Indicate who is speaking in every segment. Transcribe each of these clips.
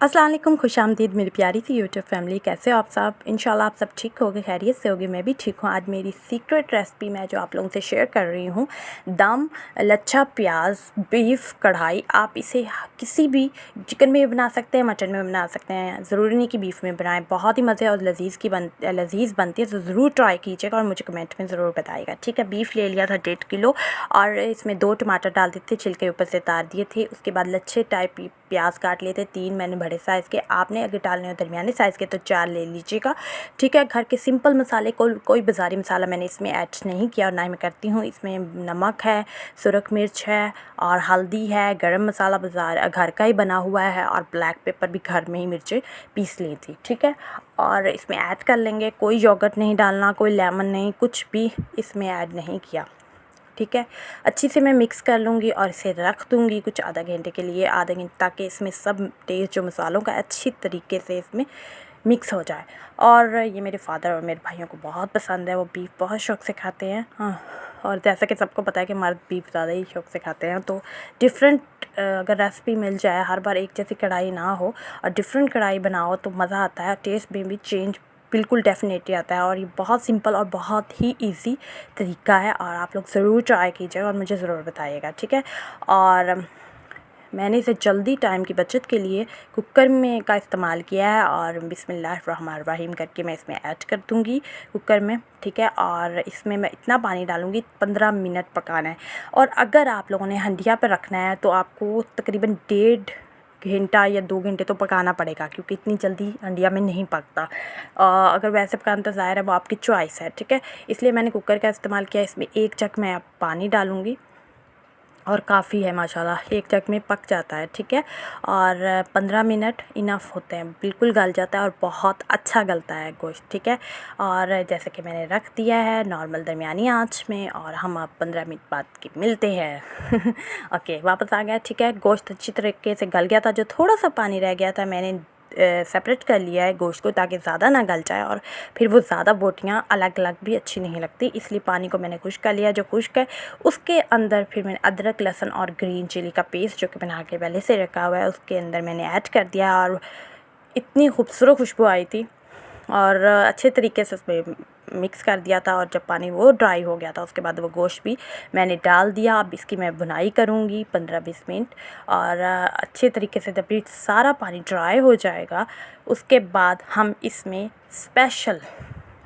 Speaker 1: अस्सलाम वालेकुम, खुशामदीद मेरी प्यारी सी यूट्यूब फैमिली। कैसे हो आप सब? इंशाल्लाह आप सब ठीक होगे, खैरियत से होगे। मैं भी ठीक हूँ। आज मेरी सीक्रेट रेसिपी मैं जो आप लोगों से शेयर कर रही हूँ, दम लच्छा प्याज बीफ कढ़ाई। आप इसे किसी भी चिकन में भी बना सकते हैं, मटन में भी बना सकते हैं, ज़रूरी नहीं कि बीफ में बनाएं। बहुत ही मज़े और लजीज़ बनती है, तो ज़रूर ट्राई कीजिएगा और मुझे कमेंट में ज़रूर बताइएगा, ठीक है। बीफ ले लिया था 1.5 किलो और इसमें 2 टमाटर डाल दिए थे, छिलके ऊपर से उतार दिए थे। उसके बाद लच्छे टाइप प्याज काट लिए थे 3 मैंने बड़े साइज़ के। आपने अगर डालने हो दरमियाने साइज़ के तो 4 ले लीजिएगा, ठीक है। घर के सिंपल मसाले, कोई बाज़ारी मसाला मैंने इसमें ऐड नहीं किया और ना ही मैं करती हूँ। इसमें नमक है, सुरख मिर्च है और हल्दी है, गरम मसाला बाज़ार घर का ही बना हुआ है और ब्लैक पेपर भी घर में ही मिर्चें पीस ली थी, ठीक है। और इसमें ऐड कर लेंगे, कोई योगर्ट नहीं डालना, कोई लेमन नहीं, कुछ भी इसमें ऐड नहीं किया, ठीक है। अच्छी से मैं मिक्स कर लूँगी और इसे रख दूँगी कुछ आधा घंटे के लिए, आधा घंटे, ताकि इसमें सब टेस्ट जो मसालों का अच्छी तरीके से इसमें मिक्स हो जाए। और ये मेरे फादर और मेरे भाइयों को बहुत पसंद है, वो बीफ बहुत शौक़ से खाते हैं। हाँ, और जैसा कि सबको पता है कि मर्द बीफ ज़्यादा ही शौक़ से खाते हैं, तो डिफरेंट अगर रेसिपी मिल जाए, हर बार एक जैसी कढ़ाई ना हो और डिफरेंट कढ़ाई बनाओ तो मज़ा आता है, टेस्ट में भी चेंज बिल्कुल डेफिनेटली आता है। और ये बहुत सिंपल और बहुत ही इजी तरीका है और आप लोग ज़रूर ट्राई कीजिएगा और मुझे ज़रूर बताइएगा, ठीक है। और मैंने इसे जल्दी टाइम की बचत के लिए कुकर में का इस्तेमाल किया है और बिस्मिल्लाहिर्रहमानिर्रहीम करके मैं इसमें ऐड कर दूँगी कुकर में, ठीक है। और इसमें मैं इतना पानी डालूँगी, 15 मिनट पकाना है। और अगर आप लोगों ने हंडिया पर रखना है तो आपको तकरीबन 1.5 घंटा या 2 घंटे तो पकाना पड़ेगा, क्योंकि इतनी जल्दी हंडिया में नहीं पकता। अगर वैसे पकाना तो ज़ाहिर है वो आपकी चॉइस है, ठीक है। इसलिए मैंने कुकर का इस्तेमाल किया। इसमें 1 जग मैं अब पानी डालूँगी और काफ़ी है माशाल्लाह, 1 जग में पक जाता है, ठीक है। और 15 मिनट इनफ होते हैं, बिल्कुल गल जाता है और बहुत अच्छा गलता है गोश्त, ठीक है। और जैसे कि मैंने रख दिया है नॉर्मल दरमियानी आंच में और हम अब 15 मिनट बाद के मिलते हैं। ओके, वापस आ गया, ठीक है। गोश्त अच्छी तरीके से गल गया था, जो थोड़ा सा पानी रह गया था मैंने सेपरेट कर लिया है गोश्त को, ताकि ज़्यादा ना गल जाए और फिर वो ज़्यादा बोटियाँ अलग अलग भी अच्छी नहीं लगती, इसलिए पानी को मैंने खुश्क कर लिया। जो खुश्क है उसके अंदर फिर मैंने अदरक, लहसुन और ग्रीन चिली का पेस्ट जो कि बना के पहले से रखा हुआ है उसके अंदर मैंने ऐड कर दिया और इतनी खूबसूरत खुशबू आई थी और अच्छे तरीके से उसमें मिक्स कर दिया था। और जब पानी वो ड्राई हो गया था उसके बाद वो गोश्त भी मैंने डाल दिया। अब इसकी मैं भुनाई करूँगी 15-20 मिनट और अच्छे तरीके से जब ये सारा पानी ड्राई हो जाएगा उसके बाद हम इसमें स्पेशल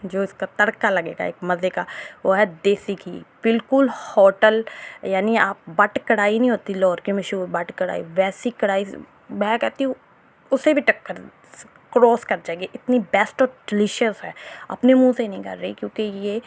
Speaker 1: जो इसका तड़का लगेगा एक मज़े का, वो है देसी घी, बिल्कुल होटल, यानी आप बट कढ़ाई नहीं होती लाहौर की मशहूर बट कढ़ाई, वैसी कढ़ाई मैं कहती हूँ उसे भी टक्कर क्रॉस कर जाएगी, इतनी बेस्ट और डिलीशियस है। अपने मुंह से नहीं कर रही, क्योंकि ये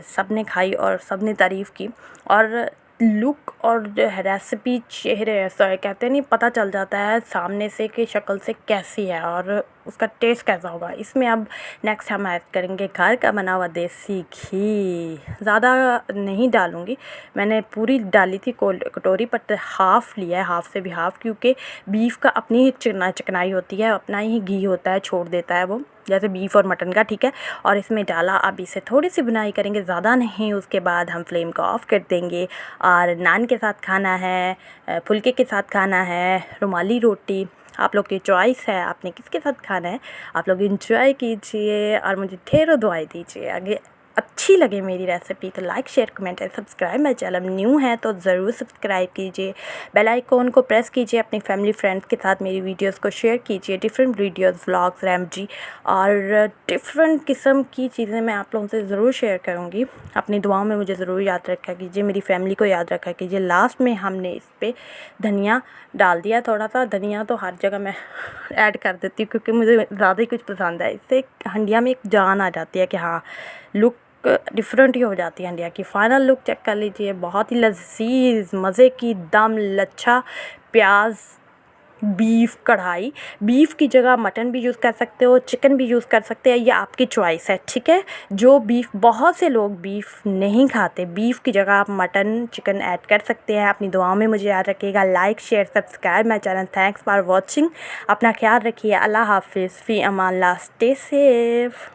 Speaker 1: सब ने खाई और सब ने तारीफ़ की। और लुक और जो है रेसिपी चेहरे ऐसा कहते नहीं, पता चल जाता है सामने से कि शक्ल से कैसी है और उसका टेस्ट कैसा होगा। इसमें अब नेक्स्ट हम ऐड करेंगे घर का बना हुआ देसी घी। ज़्यादा नहीं डालूँगी, मैंने पूरी डाली थी कटोरी, पर हाफ़ लिया है, हाफ़ से भी हाफ़, क्योंकि बीफ का अपनी ही चिकनाई होती है, अपना ही घी होता है, छोड़ देता है वो, जैसे बीफ और मटन का, ठीक है। और इसमें डाला, अब इसे थोड़ी सी बुनाई करेंगे, ज़्यादा नहीं। उसके बाद हम फ्लेम को ऑफ़ कर देंगे और नान के साथ खाना है, फुल्के के साथ खाना है, रुमाली रोटी, आप लोग की चॉइस है आपने किसके साथ खाना है। आप लोग एंजॉय कीजिए और मुझे ढेरों दुआएं दीजिए। आगे अच्छी लगे मेरी रेसिपी तो like, share, comment and subscribe. मेरे चैनल न्यू है तो ज़रूर सब्सक्राइब कीजिए, बेल आइकॉन को प्रेस कीजिए, अपनी फैमिली फ्रेंड्स के साथ मेरी वीडियोस को शेयर कीजिए। डिफरेंट वीडियोस, व्लॉग्स, रेमजी और डिफरेंट किस्म की चीज़ें मैं आप लोगों से ज़रूर शेयर करूँगी। अपनी दुआओं में मुझे ज़रूर याद रखा कीजिए, मेरी फैमिली को याद रखा कीजिए। लास्ट में हमने इस पर धनिया डाल दिया, थोड़ा सा धनिया तो हर जगह मैं ऐड कर देती हूँ, क्योंकि मुझे ज़्यादा ही कुछ पसंद है। इससे हंडिया में एक जान आ जाती है कि हाँ, लुक डिफरेंट ही हो जाती है हंडिया की। फ़ाइनल लुक चेक कर लीजिए, बहुत ही लजीज मज़े की दम लच्छा प्याज बीफ कढ़ाई। बीफ की जगह मटन भी यूज़ कर सकते हो, चिकन भी यूज़ कर सकते हैं, ये आपकी चॉइस है, ठीक है। जो बीफ, बहुत से लोग बीफ नहीं खाते, बीफ की जगह आप मटन, चिकन ऐड कर सकते हैं। अपनी दुआओं में मुझे याद रखिएगा। Like, share, subscribe my channel. Thanks for watching. अपना ख्याल रखिए। अल्लाह हाफिज़, फ़ी अमान अल्लाह, स्टे सेफ।